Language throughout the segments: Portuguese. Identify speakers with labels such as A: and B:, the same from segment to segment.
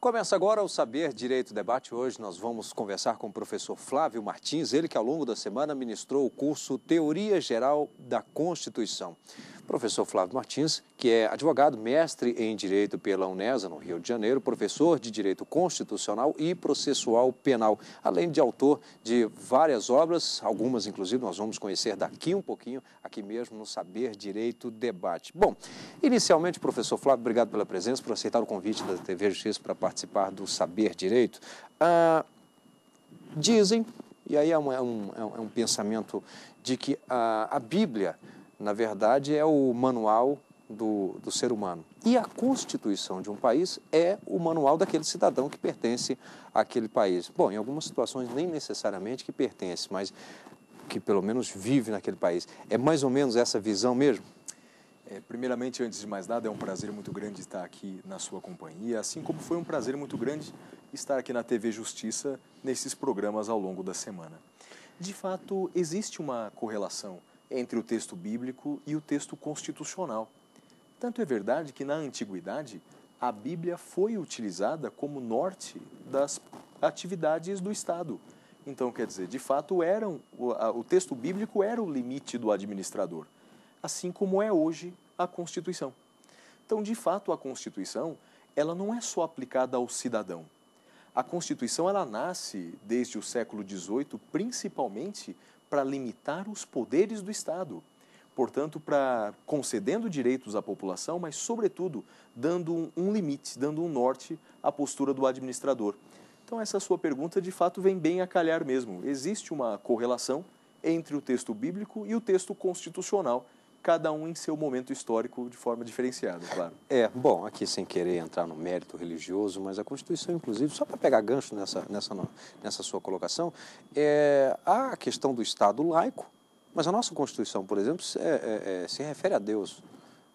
A: Começa agora o Saber Direito Debate. Hoje nós vamos conversar com o professor Flávio Martins, ele que ao longo da semana ministrou o curso Teoria Geral da Constituição. Professor Flávio Martins, que é advogado, mestre em Direito pela Unesa, no Rio de Janeiro, professor de Direito Constitucional e Processual Penal, além de autor de várias obras, algumas inclusive nós vamos conhecer daqui um pouquinho, aqui mesmo no Saber Direito Debate. Bom, inicialmente, professor Flávio, obrigado pela presença, por aceitar o convite da TV Justiça para participar do Saber Direito. Dizem, e aí é um pensamento de que a Bíblia, na verdade, é o manual do ser humano. E a Constituição de um país é o manual daquele cidadão que pertence àquele país. Bom, em algumas situações nem necessariamente que pertence, mas que pelo menos vive naquele país. É mais ou menos essa visão mesmo?
B: Primeiramente, antes de mais nada, é um prazer muito grande estar aqui na sua companhia, assim como foi um prazer muito grande estar aqui na TV Justiça, nesses programas ao longo da semana. De fato, existe uma correlação entre o texto bíblico e o texto constitucional. Tanto é verdade que, na antiguidade, a Bíblia foi utilizada como norte das atividades do Estado. Então, quer dizer, de fato, o texto bíblico era o limite do administrador, assim como é hoje a Constituição. Então, de fato, a Constituição, ela não é só aplicada ao cidadão. A Constituição, ela nasce desde o século XVIII, principalmente para limitar os poderes do Estado. Portanto, concedendo direitos à população, mas, sobretudo, dando um limite, dando um norte à postura do administrador. Então, essa sua pergunta, de fato, vem bem a calhar mesmo. Existe uma correlação entre o texto bíblico e o texto constitucional, cada um em seu momento histórico de forma diferenciada, claro.
A: Bom, aqui sem querer entrar no mérito religioso, mas a Constituição, inclusive, só para pegar gancho nessa sua colocação, há a questão do Estado laico, mas a nossa Constituição, por exemplo, se refere a Deus,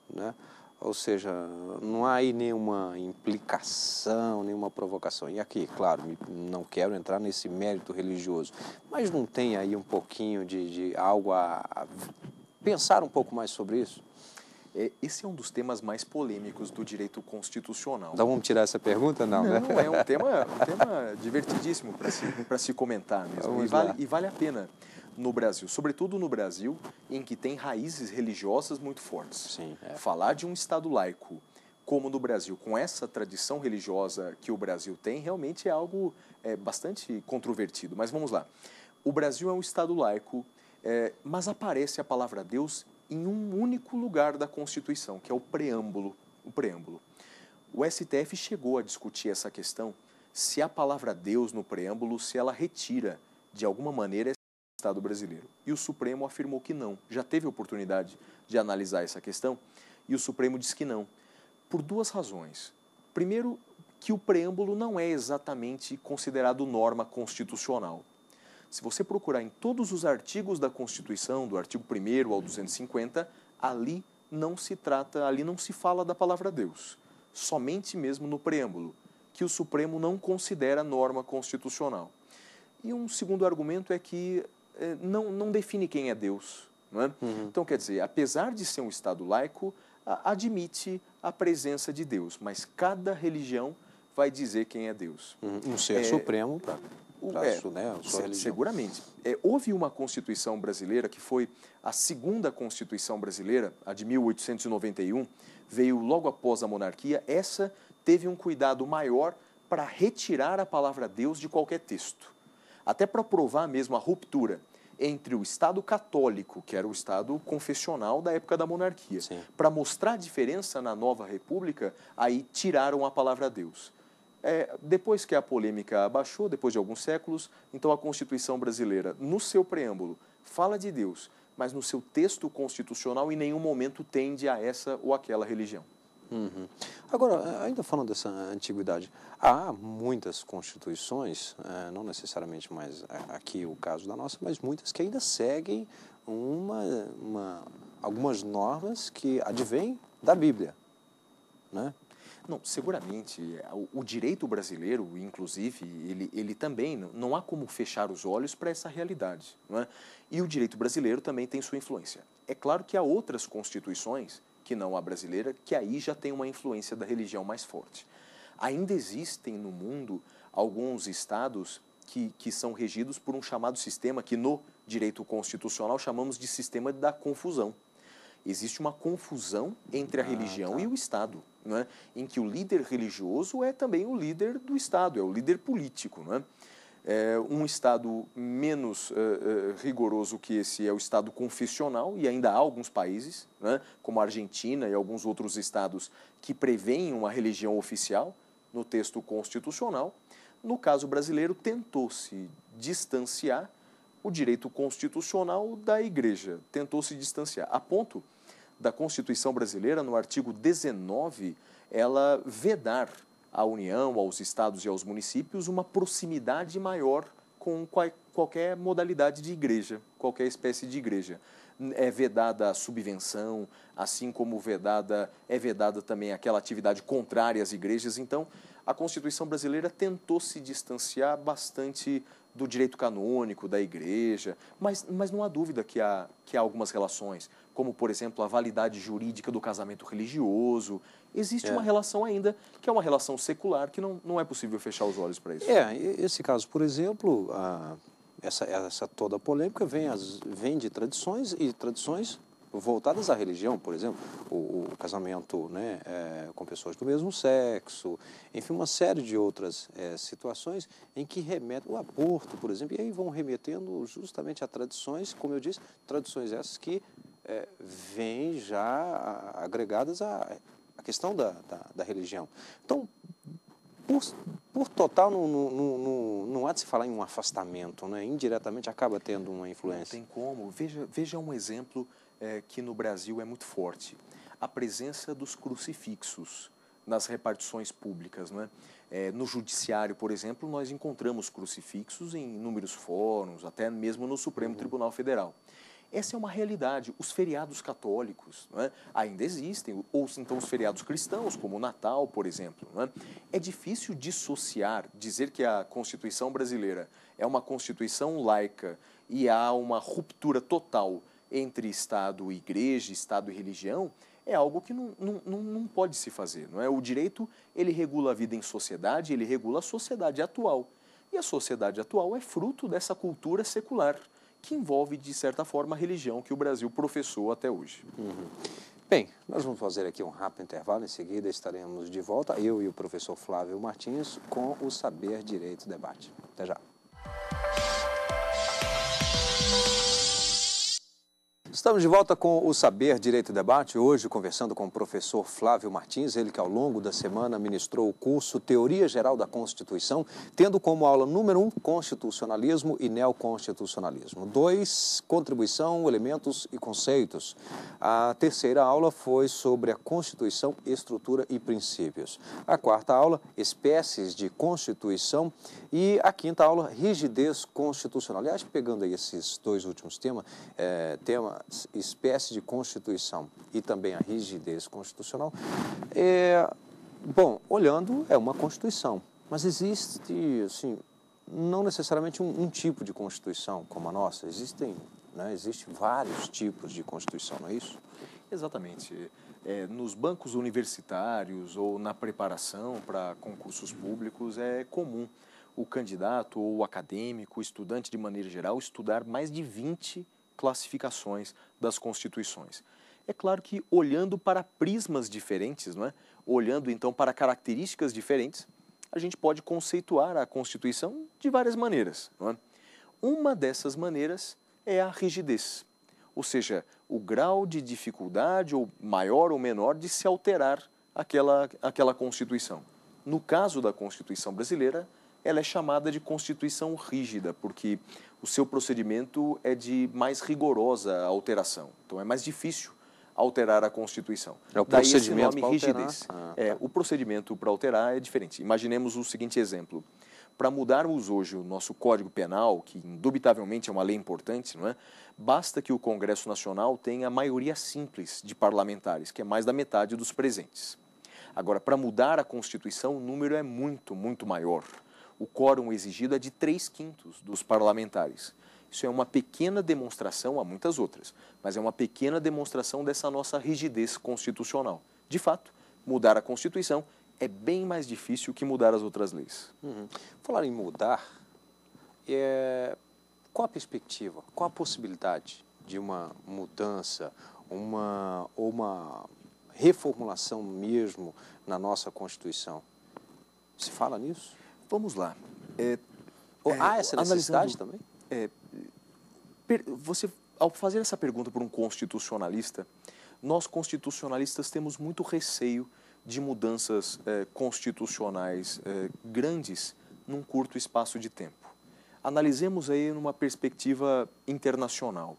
A: né? Ou seja, não há aí nenhuma implicação, nenhuma provocação. E aqui, claro, não quero entrar nesse mérito religioso, mas não tem aí um pouquinho de algo a pensar um pouco mais sobre isso?
B: Esse é um dos temas mais polêmicos do direito constitucional.
A: Então vamos tirar essa pergunta? Não, né?
B: É um tema divertidíssimo para se comentar mesmo. E vale a pena no Brasil, sobretudo no Brasil, em que tem raízes religiosas muito fortes.
A: Sim,
B: Falar de um Estado laico como no Brasil, com essa tradição religiosa que o Brasil tem, realmente é algo bastante controvertido. Mas vamos lá. O Brasil é um Estado laico, mas aparece a palavra Deus em um único lugar da Constituição, que é o preâmbulo. O STF chegou a discutir essa questão, se a palavra Deus no preâmbulo, se ela retira, de alguma maneira, esse Estado brasileiro. E o Supremo afirmou que não. Já teve oportunidade de analisar essa questão, e o Supremo diz que não, por duas razões. Primeiro, que o preâmbulo não é exatamente considerado norma constitucional. Se você procurar em todos os artigos da Constituição, do artigo 1º ao 250, ali não se fala da palavra Deus. Somente mesmo no preâmbulo, que o Supremo não considera norma constitucional. E um segundo argumento é que não define quem é Deus. Não é?
A: Uhum.
B: Então, quer dizer, apesar de ser um Estado laico, admite a presença de Deus, mas cada religião vai dizer quem é Deus.
A: Um ser supremo para sua religião.
B: Seguramente. Houve uma Constituição brasileira que foi a segunda Constituição brasileira, a de 1891, veio logo após a monarquia. Essa teve um cuidado maior para retirar a palavra Deus de qualquer texto. Até para provar mesmo a ruptura entre o Estado católico, que era o Estado confessional da época da monarquia, para mostrar a diferença na nova república, aí tiraram a palavra Deus. Depois que a polêmica abaixou, depois de alguns séculos, então a Constituição brasileira, no seu preâmbulo, fala de Deus, mas no seu texto constitucional em nenhum momento tende a essa ou aquela religião.
A: Uhum. Agora, ainda falando dessa antiguidade, há muitas constituições, não necessariamente mais aqui o caso da nossa, mas muitas que ainda seguem algumas normas que advêm da Bíblia, né?
B: Não, seguramente, o direito brasileiro, inclusive, ele também, não há como fechar os olhos para essa realidade, não é? E o direito brasileiro também tem sua influência. É claro que há outras constituições, que não a brasileira, que aí já tem uma influência da religião mais forte. Ainda existem no mundo alguns estados que são regidos por um chamado sistema que no direito constitucional chamamos de sistema da confusão. Existe uma confusão entre a religião e o Estado, não é? Em que o líder religioso é também o líder do Estado, é o líder político. Não é? Um Estado menos rigoroso que esse é o Estado confessional, e ainda há alguns países, né, como a Argentina e alguns outros estados, que prevêem uma religião oficial no texto constitucional. No caso brasileiro, tentou-se distanciar o direito constitucional da Igreja, tentou-se distanciar, a ponto da Constituição brasileira, no artigo 19, ela vedar à União, aos estados e aos municípios uma proximidade maior com qualquer modalidade de igreja, qualquer espécie de igreja. É vedada a subvenção, assim como é vedada também aquela atividade contrária às igrejas. Então, a Constituição brasileira tentou se distanciar bastante do direito canônico, da igreja, mas não há dúvida que há algumas relações, como, por exemplo, a validade jurídica do casamento religioso. Existe uma relação ainda, que é uma relação secular, que não é possível fechar os olhos para isso.
A: Esse caso, por exemplo, essa toda polêmica vem de tradições e tradições voltadas à religião, por exemplo, o casamento, né, com pessoas do mesmo sexo, enfim, uma série de outras situações em que remetem, o aborto, por exemplo, e aí vão remetendo justamente a tradições, como eu disse, tradições essas que vêm já agregadas à questão da religião. Então, por total, não há de se falar em um afastamento, né? Indiretamente acaba tendo uma influência.
B: Não tem como. Veja um exemplo que no Brasil é muito forte. A presença dos crucifixos nas repartições públicas. Não é? No judiciário, por exemplo, nós encontramos crucifixos em inúmeros fóruns, até mesmo no Supremo Tribunal Federal. Essa é uma realidade. Os feriados católicos, não é? Ainda existem, ou então os feriados cristãos, como o Natal, por exemplo. Não é? É difícil dissociar, dizer que a Constituição brasileira é uma Constituição laica e há uma ruptura total entre Estado e Igreja, Estado e religião, é algo que não pode se fazer. Não é? O direito, ele regula a vida em sociedade, ele regula a sociedade atual. E a sociedade atual é fruto dessa cultura secular, que envolve, de certa forma, a religião que o Brasil professou até hoje.
A: Bem, nós vamos fazer aqui um rápido intervalo, em seguida estaremos de volta, eu e o professor Flávio Martins, com o Saber Direito Debate. Até já. Estamos de volta com o Saber Direito e Debate, hoje conversando com o professor Flávio Martins, ele que ao longo da semana ministrou o curso Teoria Geral da Constituição, tendo como aula número 1, Constitucionalismo e Neoconstitucionalismo. 2, Contribuição, Elementos e Conceitos. A terceira aula foi sobre a Constituição, Estrutura e Princípios. A quarta aula, Espécies de Constituição. E a quinta aula, Rigidez Constitucional. Aliás, pegando aí esses dois últimos temas, espécie de Constituição e também a rigidez constitucional, bom, olhando, é uma Constituição, mas existe, assim, não necessariamente um tipo de Constituição como a nossa, existem vários tipos de Constituição, não é isso?
B: Exatamente. Nos bancos universitários ou na preparação para concursos públicos é comum o candidato ou o acadêmico, o estudante de maneira geral, estudar mais de 20 classificações das constituições. É claro que olhando para prismas diferentes, não é? Olhando então para características diferentes, a gente pode conceituar a Constituição de várias maneiras. Não é? Uma dessas maneiras é a rigidez, ou seja, o grau de dificuldade, ou maior ou menor, de se alterar aquela Constituição. No caso da Constituição brasileira, ela é chamada de Constituição rígida, porque o seu procedimento é de mais rigorosa alteração. Então, é mais difícil alterar a Constituição.
A: É o procedimento
B: para rigidez. O procedimento para alterar é diferente. Imaginemos o seguinte exemplo. Para mudarmos hoje o nosso Código Penal, que indubitavelmente é uma lei importante, não é? Basta que o Congresso Nacional tenha maioria simples de parlamentares, que é mais da metade dos presentes. Agora, para mudar a Constituição, o número é muito, muito maior. O quórum exigido é de 3/5 dos parlamentares. Isso é uma pequena demonstração, há muitas outras, mas é uma pequena demonstração dessa nossa rigidez constitucional. De fato, mudar a Constituição é bem mais difícil que mudar as outras leis.
A: Falar em mudar, qual a perspectiva, qual a possibilidade de uma mudança, ou uma reformulação mesmo na nossa Constituição? Se fala nisso?
B: Vamos lá.
A: Há essa necessidade também?
B: Você, ao fazer essa pergunta para um constitucionalista, nós constitucionalistas temos muito receio de mudanças constitucionais grandes num curto espaço de tempo. Analisemos aí numa perspectiva internacional.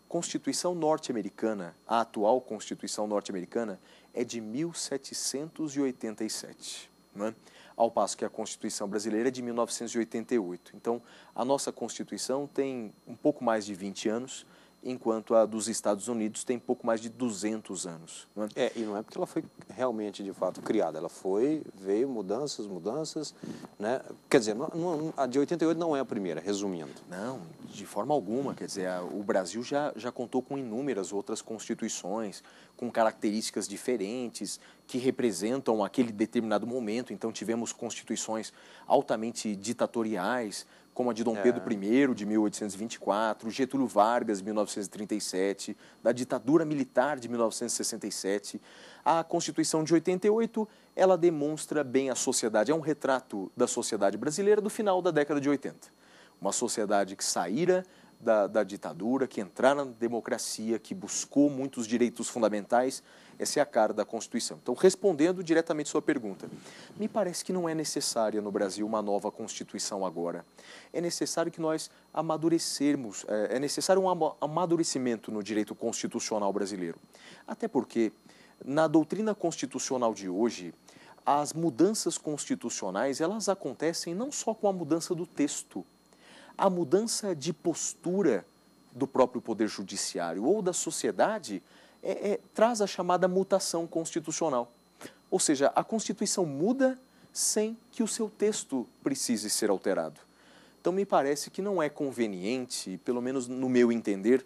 B: Constituição norte-americana, a atual Constituição norte-americana, é de 1787, né? Ao passo que a Constituição brasileira é de 1988. Então, a nossa Constituição tem um pouco mais de 20 anos, enquanto a dos Estados Unidos tem pouco mais de 200 anos. Né?
A: E não é porque ela foi realmente, de fato, criada. Ela veio mudanças, né? Quer dizer, a de 88 não é a primeira, resumindo.
B: Não, de forma alguma. Quer dizer, o Brasil já contou com inúmeras outras constituições, com características diferentes, que representam aquele determinado momento. Então, tivemos constituições altamente ditatoriais, como a de Dom Pedro I, de 1824, Getúlio Vargas, de 1937, da ditadura militar de 1967. A Constituição de 88, ela demonstra bem a sociedade, é um retrato da sociedade brasileira do final da década de 80. Uma sociedade que saíra da ditadura, que entrara na democracia, que buscou muitos direitos fundamentais. Essa é a cara da Constituição. Então, respondendo diretamente a sua pergunta, me parece que não é necessária no Brasil uma nova Constituição agora. É necessário que nós amadurecermos, é necessário um amadurecimento no direito constitucional brasileiro. Até porque, na doutrina constitucional de hoje, as mudanças constitucionais, elas acontecem não só com a mudança do texto, a mudança de postura do próprio Poder Judiciário ou da sociedade traz a chamada mutação constitucional. Ou seja, a Constituição muda sem que o seu texto precise ser alterado. Então, me parece que não é conveniente, pelo menos no meu entender,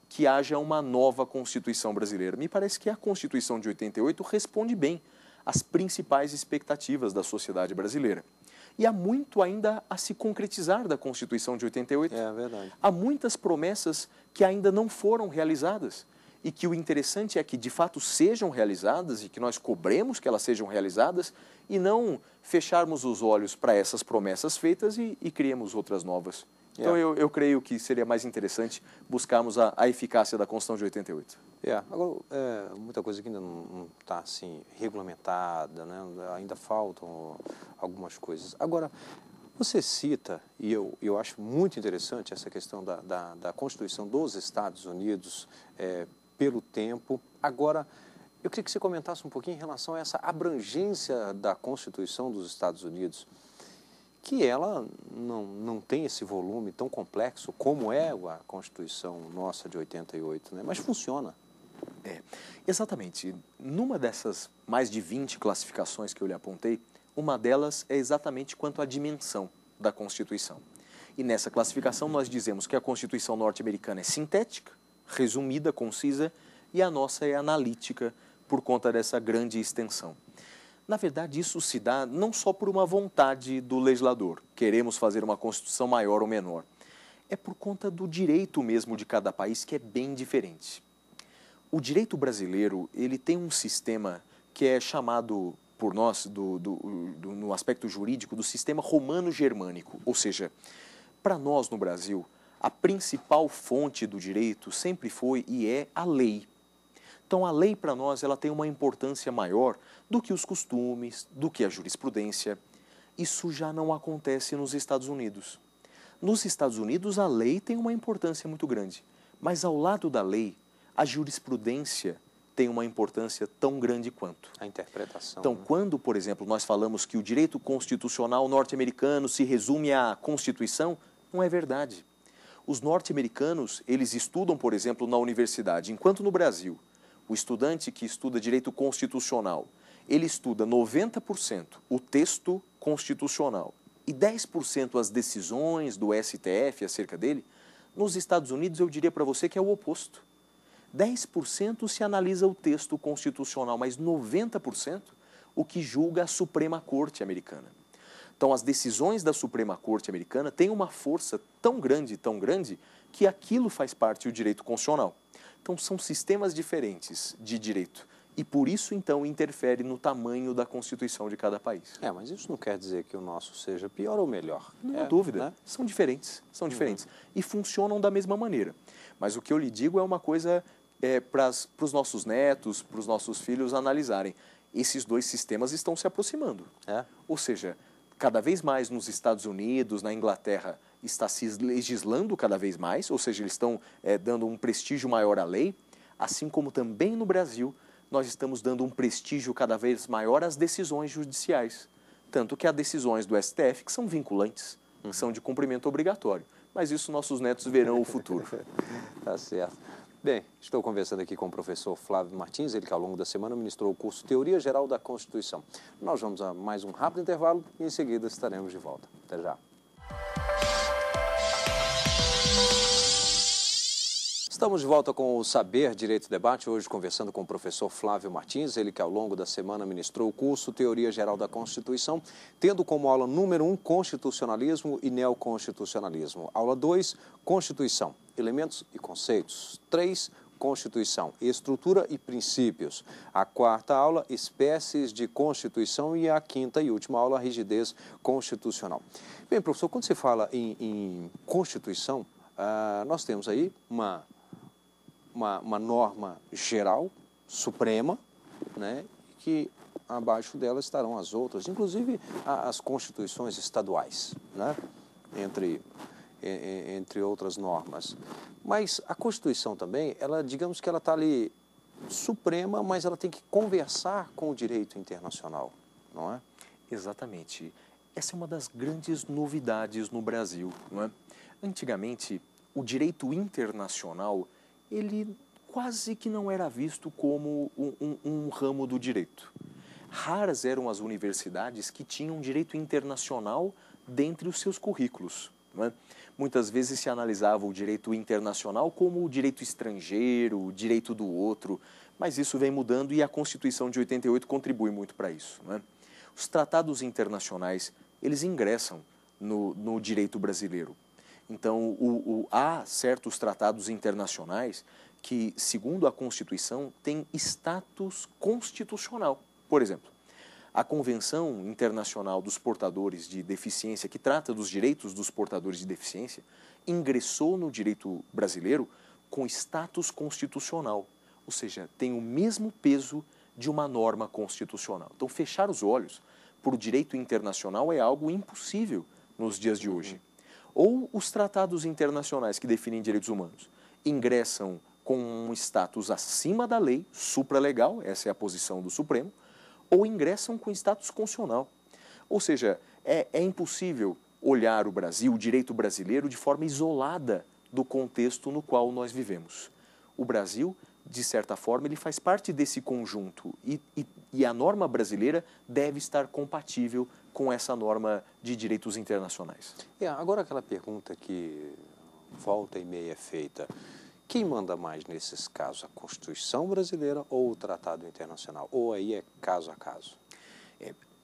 B: que haja uma nova Constituição brasileira. Me parece que a Constituição de 88 responde bem às principais expectativas da sociedade brasileira. E há muito ainda a se concretizar da Constituição de 88.
A: É verdade.
B: Há muitas promessas que ainda não foram realizadas e que o interessante é que, de fato, sejam realizadas e que nós cobremos que elas sejam realizadas e não fecharmos os olhos para essas promessas feitas e criemos outras novas. Então, eu creio que seria mais interessante buscarmos a eficácia da Constituição de 88.
A: Agora, muita coisa que ainda não está assim, regulamentada, né? Ainda faltam algumas coisas. Agora, você cita, e eu acho muito interessante essa questão da Constituição dos Estados Unidos pelo tempo. Agora, eu queria que você comentasse um pouquinho em relação a essa abrangência da Constituição dos Estados Unidos, que ela não tem esse volume tão complexo como é a Constituição nossa de 88, né? Mas funciona.
B: Exatamente. Numa dessas mais de 20 classificações que eu lhe apontei, uma delas é exatamente quanto à dimensão da Constituição. E nessa classificação nós dizemos que a Constituição norte-americana é sintética, resumida, concisa, e a nossa é analítica por conta dessa grande extensão. Na verdade, isso se dá não só por uma vontade do legislador, queremos fazer uma Constituição maior ou menor, é por conta do direito mesmo de cada país, que é bem diferente. O direito brasileiro, ele tem um sistema que é chamado por nós, no aspecto jurídico, do sistema romano-germânico. Ou seja, para nós no Brasil, a principal fonte do direito sempre foi e é a lei. Então, a lei para nós ela tem uma importância maior do que os costumes, do que a jurisprudência. Isso já não acontece nos Estados Unidos. Nos Estados Unidos, a lei tem uma importância muito grande, mas ao lado da lei, a jurisprudência tem uma importância tão grande quanto.
A: A interpretação.
B: Então, quando, por exemplo, nós falamos que o direito constitucional norte-americano se resume à Constituição, não é verdade. Os norte-americanos, eles estudam, por exemplo, na universidade, enquanto no Brasil, o estudante que estuda direito constitucional, ele estuda 90% o texto constitucional e 10% as decisões do STF acerca dele, nos Estados Unidos eu diria para você que é o oposto. 10% se analisa o texto constitucional, mas 90% o que julga a Suprema Corte americana. Então, as decisões da Suprema Corte americana têm uma força tão grande, que aquilo faz parte do direito constitucional. Então, são sistemas diferentes de direito. E por isso, então, interfere no tamanho da Constituição de cada país.
A: Mas isso não quer dizer que o nosso seja pior ou melhor.
B: Não há dúvida. Né? São diferentes, E funcionam da mesma maneira. Mas o que eu lhe digo é uma coisa para os nossos netos, para os nossos filhos analisarem. Esses dois sistemas estão se aproximando. Ou seja, cada vez mais nos Estados Unidos, na Inglaterra, está se legislando cada vez mais, ou seja, eles estão dando um prestígio maior à lei, assim como também no Brasil, nós estamos dando um prestígio cada vez maior às decisões judiciais. Tanto que há decisões do STF que são vinculantes, que são de cumprimento obrigatório. Mas isso nossos netos verão o futuro.
A: Tá certo. Bem, estou conversando aqui com o professor Flávio Martins, ele que ao longo da semana ministrou o curso Teoria Geral da Constituição. Nós vamos a mais um rápido intervalo e em seguida estaremos de volta. Até já. Estamos de volta com o Saber Direito Debate, hoje conversando com o professor Flávio Martins, ele que ao longo da semana ministrou o curso Teoria Geral da Constituição, tendo como aula número 1, Constitucionalismo e Neoconstitucionalismo. Aula 2, Constituição, Elementos e Conceitos. 3, Constituição, Estrutura e Princípios. A quarta aula, Espécies de Constituição e a quinta e última aula, Rigidez Constitucional. Bem, professor, quando se fala em Constituição, nós temos aí uma norma geral, suprema, né, que abaixo dela estarão as outras, inclusive as constituições estaduais, né, entre outras normas. Mas a Constituição também, digamos que ela está ali suprema, mas ela tem que conversar com o direito internacional, não é?
B: Exatamente. Essa é uma das grandes novidades no Brasil, não é? Antigamente, o direito internacional, ele quase que não era visto como um ramo do direito. Raras eram as universidades que tinham direito internacional dentre os seus currículos, não é? Muitas vezes se analisava o direito internacional como o direito estrangeiro, o direito do outro, mas isso vem mudando e a Constituição de 88 contribui muito para isso, não é? Os tratados internacionais, eles ingressam no direito brasileiro. Então, há certos tratados internacionais que, segundo a Constituição, têm status constitucional. Por exemplo, a Convenção Internacional dos Portadores de Deficiência, que trata dos direitos dos portadores de deficiência, ingressou no direito brasileiro com status constitucional, ou seja, tem o mesmo peso de uma norma constitucional. Então, fechar os olhos para o direito internacional é algo impossível nos dias de hoje. Ou os tratados internacionais que definem direitos humanos ingressam com um status acima da lei, supralegal, essa é a posição do Supremo, ou ingressam com status constitucional. Ou seja, é impossível olhar o Brasil, o direito brasileiro, de forma isolada do contexto no qual nós vivemos. O Brasil, de certa forma, ele faz parte desse conjunto e a norma brasileira deve estar compatível com essa norma de direitos internacionais.
A: Agora aquela pergunta que volta e meia é feita, quem manda mais nesses casos, a Constituição brasileira ou o Tratado Internacional? Ou aí é caso a caso?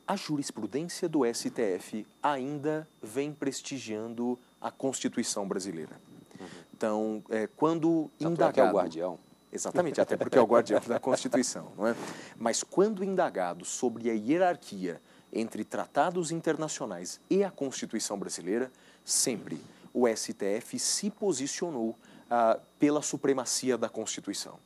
B: A jurisprudência do STF ainda vem prestigiando a Constituição brasileira. Então, quando indagado...
A: é o guardião.
B: Exatamente, até porque é o guardião da Constituição, não é? Mas quando indagado sobre a hierarquia entre tratados internacionais e a Constituição brasileira, sempre o STF se posicionou pela supremacia da Constituição.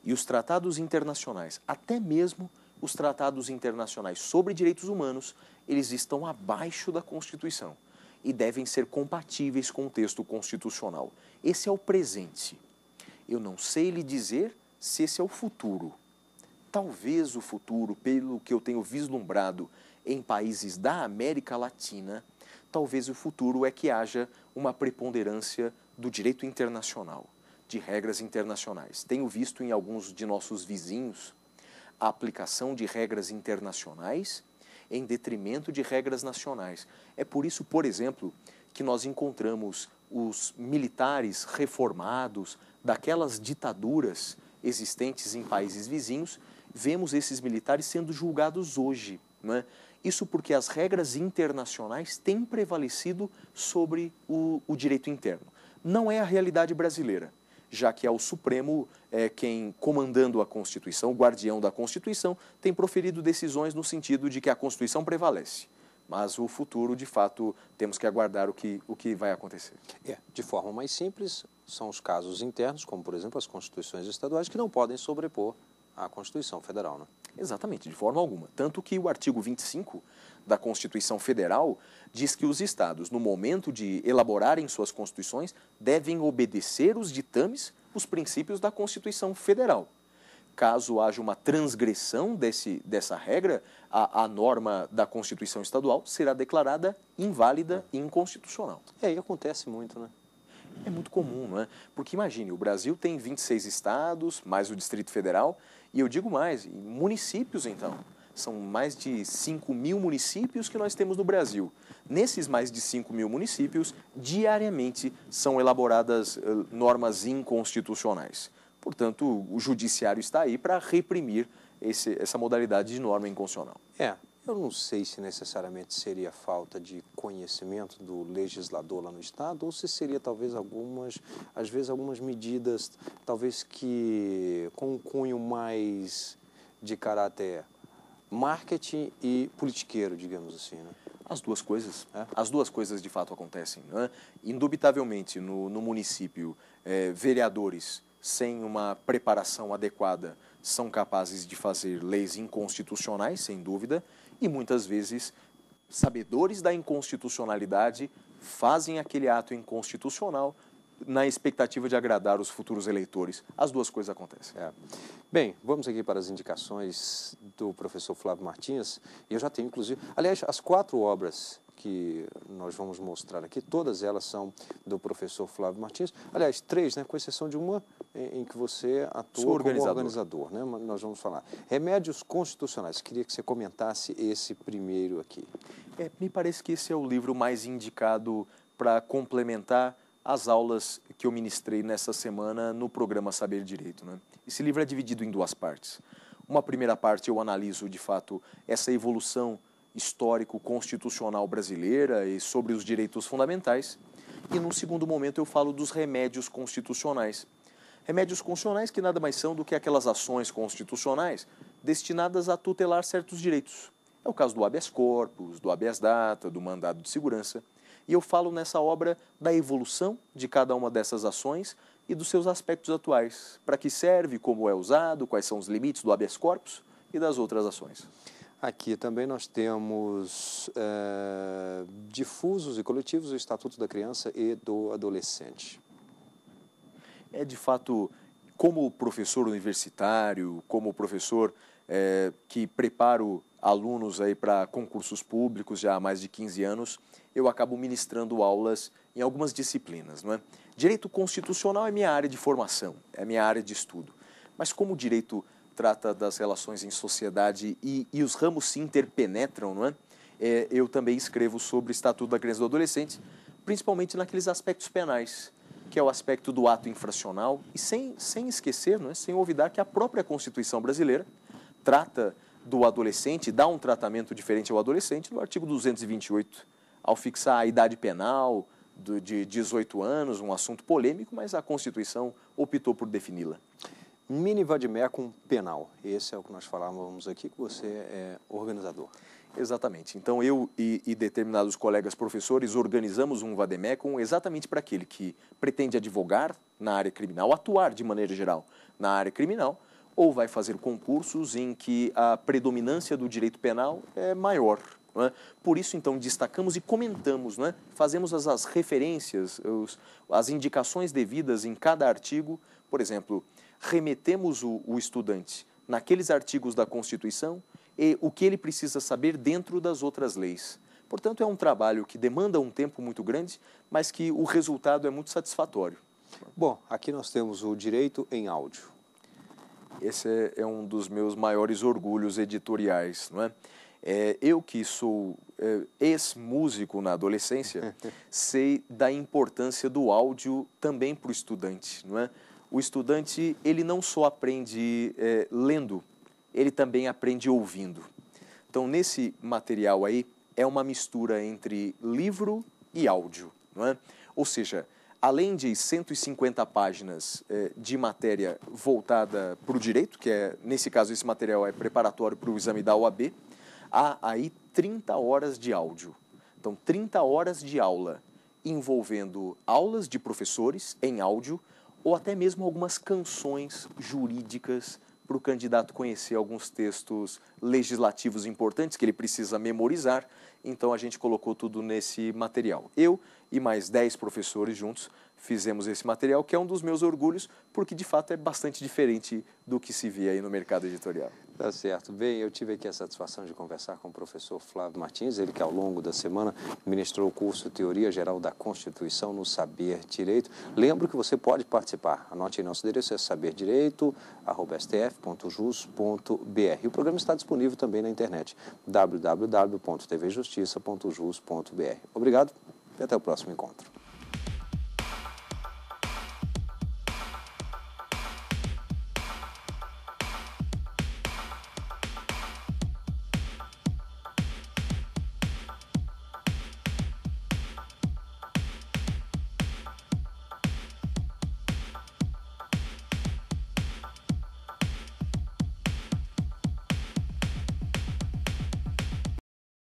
B: E os tratados internacionais, até mesmo os tratados internacionais sobre direitos humanos, eles estão abaixo da Constituição e devem ser compatíveis com o texto constitucional. Esse é o presente. Eu não sei lhe dizer se esse é o futuro. Talvez o futuro, pelo que eu tenho vislumbrado em países da América Latina, talvez o futuro é que haja uma preponderância do direito internacional, de regras internacionais. Tenho visto em alguns de nossos vizinhos a aplicação de regras internacionais em detrimento de regras nacionais. É por isso, por exemplo, que nós encontramos os militares reformados daquelas ditaduras existentes em países vizinhos, vemos esses militares sendo julgados hoje, não é? Isso porque as regras internacionais têm prevalecido sobre o direito interno. Não é a realidade brasileira, já que é o Supremo quem, comandando a Constituição, o guardião da Constituição, tem proferido decisões no sentido de que a Constituição prevalece. Mas o futuro, de fato, temos que aguardar o que vai acontecer.
A: De forma mais simples, são os casos internos, como, por exemplo, as constituições estaduais, que não podem sobrepor à Constituição Federal, né?
B: Exatamente, de forma alguma. Tanto que o artigo 25 da Constituição Federal diz que os estados, no momento de elaborarem suas constituições, devem obedecer os ditames, os princípios da Constituição Federal. Caso haja uma transgressão dessa regra, a norma da Constituição Estadual será declarada inválida e inconstitucional.
A: E acontece muito, né?
B: É muito comum, não é? Porque imagine, o Brasil tem 26 estados, mais o Distrito Federal, e eu digo mais, municípios então. São mais de 5.000 municípios que nós temos no Brasil. Nesses mais de 5.000 municípios, diariamente são elaboradas normas inconstitucionais. Portanto, o judiciário está aí para reprimir essa modalidade de norma inconstitucional.
A: Eu não sei se necessariamente seria falta de conhecimento do legislador lá no Estado ou se seria talvez às vezes algumas medidas, talvez que com um cunho mais de caráter marketing e politiqueiro, digamos assim, né?
B: As duas coisas. As duas coisas de fato acontecem, né? Indubitavelmente, no município, vereadores sem uma preparação adequada são capazes de fazer leis inconstitucionais, sem dúvida, e muitas vezes, sabedores da inconstitucionalidade, fazem aquele ato inconstitucional na expectativa de agradar os futuros eleitores. As duas coisas acontecem.
A: Bem, vamos aqui para as indicações do professor Flávio Martins. Eu já tenho, inclusive, aliás, as 4 obras que nós vamos mostrar aqui, todas elas são do professor Flávio Martins. Aliás, 3, né, com exceção de uma em que você atua como organizador, né? Nós vamos falar. Remédios constitucionais. Queria que você comentasse esse primeiro aqui.
B: Me parece que esse é o livro mais indicado para complementar as aulas que eu ministrei nessa semana no programa Saber Direito, né? Esse livro é dividido em 2 partes. Uma primeira parte eu analiso, de fato, essa evolução histórico-constitucional brasileira e sobre os direitos fundamentais. E, num segundo momento, eu falo dos remédios constitucionais. Remédios constitucionais que nada mais são do que aquelas ações constitucionais destinadas a tutelar certos direitos. É o caso do habeas corpus, do habeas data, do mandado de segurança. E eu falo nessa obra da evolução de cada uma dessas ações e dos seus aspectos atuais. Para que serve, como é usado, quais são os limites do habeas corpus e das outras ações.
A: Aqui também nós temos difusos e coletivos o Estatuto da Criança e do Adolescente.
B: De fato, como professor universitário, como professor que preparo alunos aí para concursos públicos já há mais de 15 anos, eu acabo ministrando aulas em algumas disciplinas, não é? Direito constitucional é minha área de formação, é minha área de estudo. Mas como o direito trata das relações em sociedade e os ramos se interpenetram, não é? Eu também escrevo sobre o Estatuto da Criança e do Adolescente, principalmente naqueles aspectos penais, que é o aspecto do ato infracional, e sem esquecer, não é? Sem olvidar que a própria Constituição brasileira trata do adolescente, dá um tratamento diferente ao adolescente no artigo 228, ao fixar a idade penal de 18 anos, um assunto polêmico, mas a Constituição optou por defini-la.
A: Mini vademecum penal, esse é o que nós falávamos aqui, que você é organizador.
B: Exatamente. Então, eu e determinados colegas professores organizamos um vademecum exatamente para aquele que pretende advogar na área criminal, atuar de maneira geral na área criminal, ou vai fazer concursos em que a predominância do direito penal é maior. Não é? Por isso, então, destacamos e comentamos, não é? Fazemos as referências, as indicações devidas em cada artigo. Por exemplo, remetemos o estudante naqueles artigos da Constituição e o que ele precisa saber dentro das outras leis. Portanto, é um trabalho que demanda um tempo muito grande, mas que o resultado é muito satisfatório.
A: Bom, aqui nós temos o direito em áudio.
B: Esse é um dos meus maiores orgulhos editoriais, não é? Eu que sou ex-músico na adolescência, sei da importância do áudio também para o estudante, não é? O estudante, ele não só aprende lendo, ele também aprende ouvindo. Então, nesse material aí, é uma mistura entre livro e áudio, não é? Ou seja, além de 150 páginas de matéria voltada para o direito, que nesse caso esse material é preparatório para o exame da OAB, há aí 30 horas de áudio. Então, 30 horas de aula, envolvendo aulas de professores em áudio ou até mesmo algumas canções jurídicas para o candidato conhecer alguns textos legislativos importantes que ele precisa memorizar. Então, a gente colocou tudo nesse material. Eu e mais 10 professores juntos fizemos esse material, que é um dos meus orgulhos, porque de fato é bastante diferente do que se vê aí no mercado editorial.
A: Tá certo. Bem, eu tive aqui a satisfação de conversar com o professor Flávio Martins, ele que ao longo da semana ministrou o curso Teoria Geral da Constituição no Saber Direito. Lembro que você pode participar. Anote aí nosso endereço, é saberdireito@stf.jus.br. O programa está disponível também na internet, www.tvjustiça.jus.br. Obrigado e até o próximo encontro.